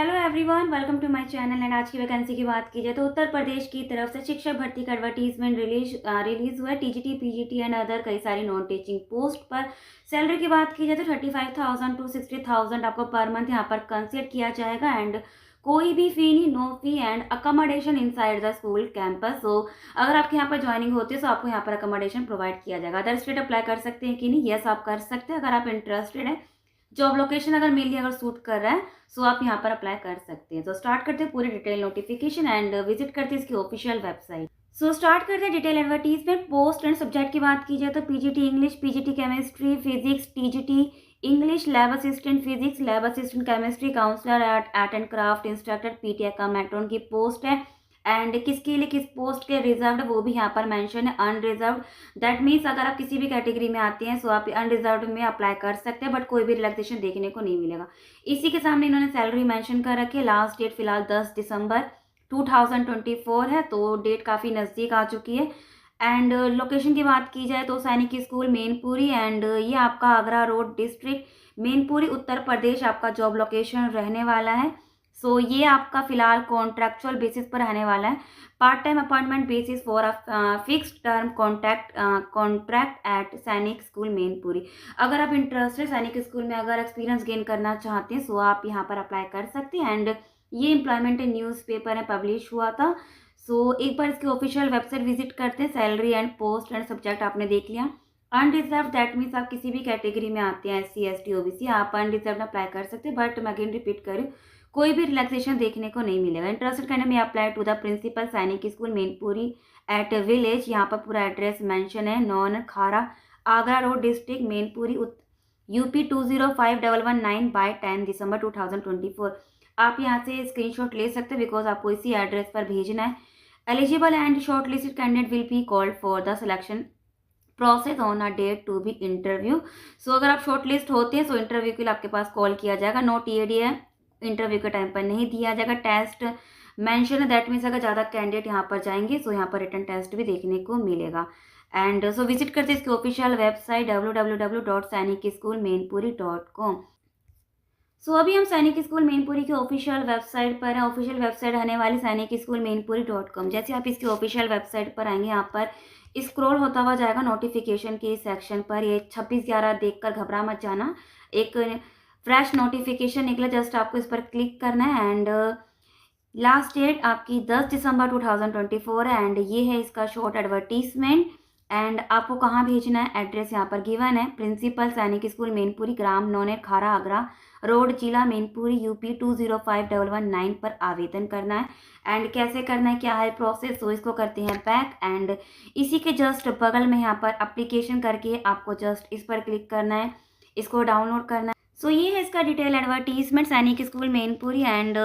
Hello everyone, welcome to my channel. And आज की vacancy की बात की जाए तो उत्तर प्रदेश की तरफ से शिक्षक भर्ती का एडवर्टीजमेंट रिलीज हुआ है। टीजीटी, पीजीटी एंड अदर कई सारी नॉन टीचिंग पोस्ट पर। सैलरी की बात की जाए तो 35,000 टू 60,000 आपको पर मंथ यहाँ पर कंसिडर किया जाएगा। एंड कोई भी फी नहीं, no fee and accommodation inside the school campus. So अगर आपके यहाँ पर ज्वाइनिंग होती है तो आपको यहाँ पर अकोमोडेशन प्रोवाइड किया जाएगा। अदर स्टेट अप्लाई कर सकते हैं कि नहीं? यस, आप कर सकते हैं। अगर आप इंटरेस्टेड हैं, जॉब लोकेशन अगर मेनली अगर सूट कर रहा है सो आप यहाँ पर अप्लाई कर सकते हैं। तो स्टार्ट करते हैं पूरी डिटेल नोटिफिकेशन एंड विजिट करते हैं इसकी ऑफिशियल वेबसाइट। सो स्टार्ट करते हैं detail advertisement. Post and subject की बात की जाए तो PGT English, PGT chemistry physics, TGT English, lab assistant physics, lab assistant chemistry, counsellor art and craft instructor, PTA का मेट्रोन की पोस्ट है। एंड किसके लिए किस पोस्ट के रिजर्व्ड वो भी यहाँ पर मेंशन है, अनरिजर्व्ड। दैट मीन्स अगर आप किसी भी कैटेगरी में आते हैं सो आप अनरिजर्व्ड में अप्लाई कर सकते हैं, बट कोई भी रिलैक्सेशन देखने को नहीं मिलेगा। इसी के सामने इन्होंने सैलरी मेंशन कर रखी है। लास्ट डेट फिलहाल 10 दिसंबर 2024 है, तो डेट काफ़ी नज़दीक आ चुकी है। एंड लोकेशन की बात की जाए तो सैनिक स्कूल मैनपुरी, एंड ये आपका आगरा रोड डिस्ट्रिक्ट मैनपुरी उत्तर प्रदेश आपका जॉब लोकेशन रहने वाला है। सो ये आपका फिलहाल कॉन्ट्रैक्चुअल बेसिस पर रहने वाला है। Part time appointment basis for a fixed term contract at सैनिक स्कूल मैनपुरी। अगर आप इंटरेस्टेड सैनिक स्कूल में अगर एक्सपीरियंस गेन करना चाहते हैं सो आप यहाँ पर अप्लाई कर सकते हैं। एंड ये एम्प्लॉयमेंट न्यूज़पेपर में पब्लिश हुआ था। सो एक बार इसकी ऑफिशियल वेबसाइट विजिट करते हैं। Salary and post and subject आपने देख लिया। अनरिजर्व दैट मीन्स आप किसी भी कैटेगरी में आते हैं, SC ST OBC, आप अनरिजर्व अप्लाई कर सकते हैं। बट मैं अगेन रिपीट करूँ, कोई भी रिलैक्सेशन देखने को नहीं मिलेगा। इंटरेस्टेड करने में apply to the principal Sainik school Mainpuri at village, यहाँ पर पूरा एड्रेस मेंशन है, Non Khara, Agra road district Mainpuri, UP 205119 by 10 December 2024। आप यहाँ से स्क्रीनशॉट ले सकते हैं बिकॉज आपको इसी एड्रेस पर भेजना है। Eligible and short listed candidate will be called for the selection process on a date to be interview. So अगर आप शॉर्ट लिस्ट होते हैं सो इंटरव्यू के लिए आपके पास कॉल किया जाएगा। नो TAD है, इंटरव्यू के टाइम पर नहीं दिया जाएगा। टेस्ट मेंशन है, दैट मीन्स अगर ज़्यादा कैंडिडेट यहाँ पर जाएंगे सो यहाँ पर रिटन टेस्ट भी देखने को मिलेगा। एंड सो विजिट करते हैं इसकी ऑफिशियल वेबसाइट www.sainikschoolmainpuri.com। सो अभी हम सैनिक स्कूल मैनपुरी की ऑफिशियल वेबसाइट पर है। ऑफिशियल वेबसाइट रहने वाली sainikschooolmainpuri.com। जैसे आप इसकी ऑफिशियल वेबसाइट पर आएंगे यहाँ पर स्क्रॉल होता हुआ जाएगा नोटिफिकेशन के सेक्शन पर। ये 26/11 देखकर घबरा मत जाना, एक फ्रेश नोटिफिकेशन निकला, जस्ट आपको इस पर क्लिक करना है। एंड लास्ट डेट आपकी 10 दिसंबर 2024 है। एंड ये है इसका शॉर्ट एडवर्टीजमेंट। एंड आपको कहाँ भेजना है, एड्रेस यहाँ पर गिवन है, प्रिंसिपल सैनिक स्कूल मैनपुरी, ग्राम नौनेर खारा, आगरा रोड, जिला मैनपुरी, UP 205119 पर आवेदन करना है। एंड कैसे करना है, क्या है प्रोसेस, तो इसको करते हैं बैक। एंड इसी के जस्ट बगल में यहाँ पर एप्लीकेशन करके आपको जस्ट इस पर क्लिक करना है, इसको डाउनलोड करना है। सो ये है इसका detail advertisement Sainik school Mainpuri. And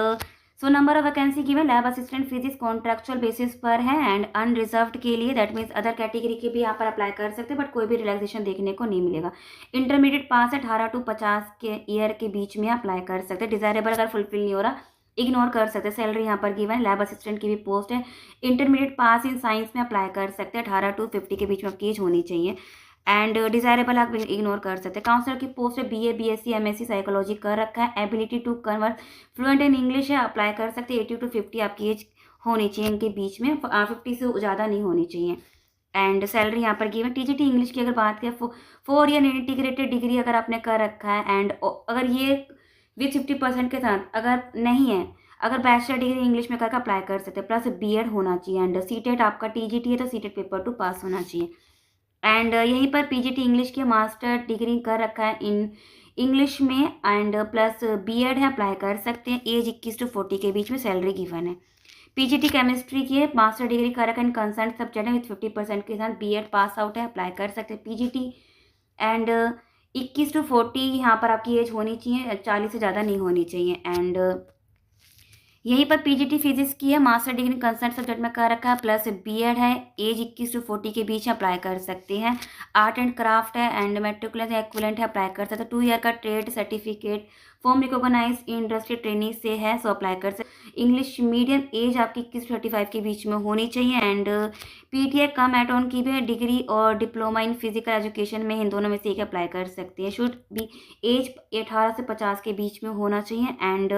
so number of vacancy की lab assistant physics contractual basis पर है एंड अनरिजर्व्ड के लिए, दैट मीन्स अदर कैटेगरी के भी यहाँ पर अप्लाई कर सकते हैं बट कोई भी रिलैक्सेशन देखने को नहीं मिलेगा। इंटरमीडिएट पास है, 18 to 50 के ईयर के बीच में अप्लाई कर सकते हैं। डिजायरेबल अगर फुलफिल नहीं हो रहा इग्नोर कर सकते हैं। सैलरी यहाँ पर गिवन है, लैब असिस्टेंट की भी पोस्ट है। इंटरमीडिएट पास इन साइंस में अप्लाई कर सकते हैं, 18 to 50 के बीच में आपकी एज होनी चाहिए। एंड डिजायरेबल आप इग्नोर कर सकते हैं। काउंसलर की पोस्ट है, BA BSc MSc साइकोलॉजी कर रखा है। Ability to convert fluent in English है, अप्लाई कर सकते हैं। 80 to 50 आपकी एज होनी चाहिए, इनके बीच में 50 से ज़्यादा नहीं होनी चाहिए। एंड सैलरी यहाँ पर गिवन। TGT इंग्लिश की अगर बात करें, 4 ईयर इंटीग्रेटेड डिग्री अगर आपने कर रखा है एंड अगर ये विथ 50% के साथ अगर नहीं है, अगर बैचलर डिग्री इंग्लिश में करके अप्लाई कर सकते हैं, प्लस BEd होना चाहिए। एंड CTET आपका TGT है तो CTET पेपर 2 पास होना चाहिए। एंड यहीं पर PGT इंग्लिश के मास्टर डिग्री कर रखा है इन इंग्लिश में एंड प्लस BEd है, अप्लाई कर सकते हैं। एज 21 to 40 के बीच में, सैलरी गिवन है। PGT केमिस्ट्री की है, मास्टर डिग्री कर रखा है इन कंसर्न सब्जेक्ट है विथ 50% के साथ, BEd पास आउट है, अप्लाई कर सकते हैं। PGT एंड 21 to 40 यहाँ पर आपकी एज होनी चाहिए, 40 से ज़्यादा नहीं होनी चाहिए। एंड यहीं पर PGT फिजिक्स की है, मास्टर डिग्री कंसर्न सब्जेक्ट में कर रखा है, प्लस BEd है, एज 21 to 40 के बीच अप्लाई कर सकते हैं। आर्ट एंड क्राफ्ट है एंड मेट्रिकुलर एक्विवेलेंट है, अप्लाई कर सकते हैं। 2 ईयर का trade certificate from recognise industry training से है, सो अप्लाई कर सकते। इंग्लिश मीडियम, एज आपकी 21 to 35 के बीच में होनी चाहिए। And PTA cum add on की भी है, डिग्री और डिप्लोमा इन फिजिकल एजुकेशन में इन दोनों में से एक अप्लाई कर सकते हैं। शुड बी एज 18 से 50 के बीच में होना चाहिए। एंड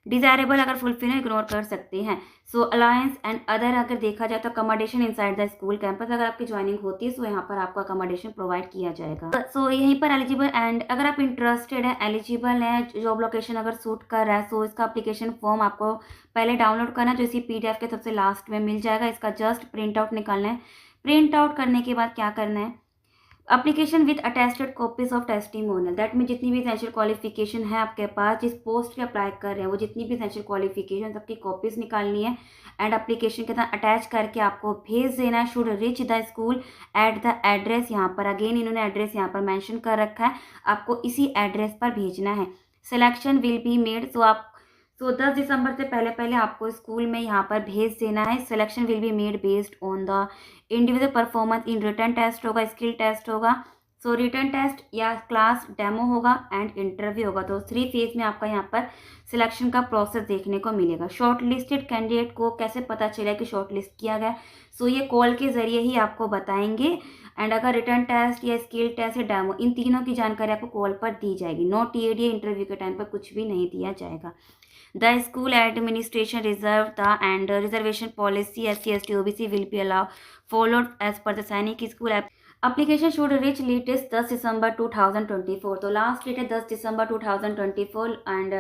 डिजायरेबल अगर फुलफिल है इग्नोर कर सकते हैं। सो अलायंस एंड अदर अगर देखा जाए तो accommodation inside the school campus, अगर आपकी ज्वाइनिंग होती है सो यहाँ पर आपको अकोमोडेशन प्रोवाइड किया जाएगा। सो यहीं पर एलिजिबल एंड अगर आप इंटरेस्टेड है, एलिजिबल है, जॉब लोकेशन अगर सूट कर रहा है सो इसका अप्लीकेशन फॉर्म आपको पहले डाउनलोड करना, जो इसी PDF के सबसे लास्ट में मिल जाएगा। इसका जस्ट प्रिंट आउट निकालना है। प्रिंट आउट करने के बाद क्या करना है, application with attested copies of testimonial, that mean जितनी भी एसेंशियल क्वालिफिकेशन है आपके पास, जिस पोस्ट के अप्लाई कर रहे हैं वो जितनी भी एसेंशियल क्वालिफिकेशन सबकी कॉपीज निकालनी है एंड अप्लीकेशन के साथ अटैच करके आपको भेज देना है। Should reach the school at the address, यहाँ पर अगेन इन्होंने एड्रेस यहाँ पर मेंशन कर रखा है, आपको इसी एड्रेस पर भेजना है। सिलेक्शन विल बी मेड, सो 10 दिसंबर से पहले पहले आपको स्कूल में यहाँ पर भेज देना है। Selection will be made based on the individual performance in written test होगा, स्किल टेस्ट होगा, सो रिटन टेस्ट या क्लास डेमो होगा एंड इंटरव्यू होगा। तो 3 फेज में आपका यहाँ पर सिलेक्शन का प्रोसेस देखने को मिलेगा। शॉर्ट लिस्टेड कैंडिडेट को कैसे पता चला कि शॉर्ट लिस्ट किया गया, सो ये कॉल के जरिए ही आपको बताएंगे एंड अगर रिटर्न टेस्ट या स्किल टेस्ट या डेमो, इन तीनों की जानकारी आपको कॉल पर दी जाएगी। नो TAD इंटरव्यू के टाइम पर कुछ भी नहीं दिया जाएगा। The school administration reserve the and reservation policy SC/ST OBC will be followed as per the Sainik School app. Application should reach latest 10 December 2024. तो लास्ट डेट है 10 दिसंबर 2024 एंड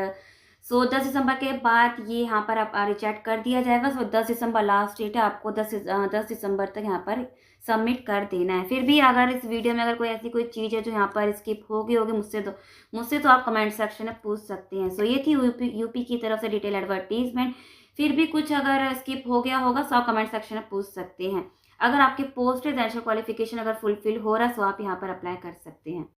सो 10 दिसंबर के बाद ये यहाँ पर आप रिचेक कर दिया जाएगा। सो 10 दिसंबर लास्ट डेट है, आपको 10 दिसंबर तक यहाँ पर सबमिट कर देना है। फिर भी अगर इस वीडियो में अगर कोई ऐसी कोई चीज़ है जो यहाँ पर स्किप हो गई होगी मुझसे तो आप कमेंट सेक्शन में पूछ सकते हैं। सो ये थी यूपी की तरफ से डिटेल एडवर्टीजमेंट। फिर भी कुछ अगर स्किप हो गया होगा सो आप कमेंट सेक्शन में पूछ सकते हैं। अगर आपकी पोस्ट एसेंशियल क्वालिफिकेशन अगर फुलफिल हो रहा है सो आप यहाँ पर अप्लाई कर सकते हैं।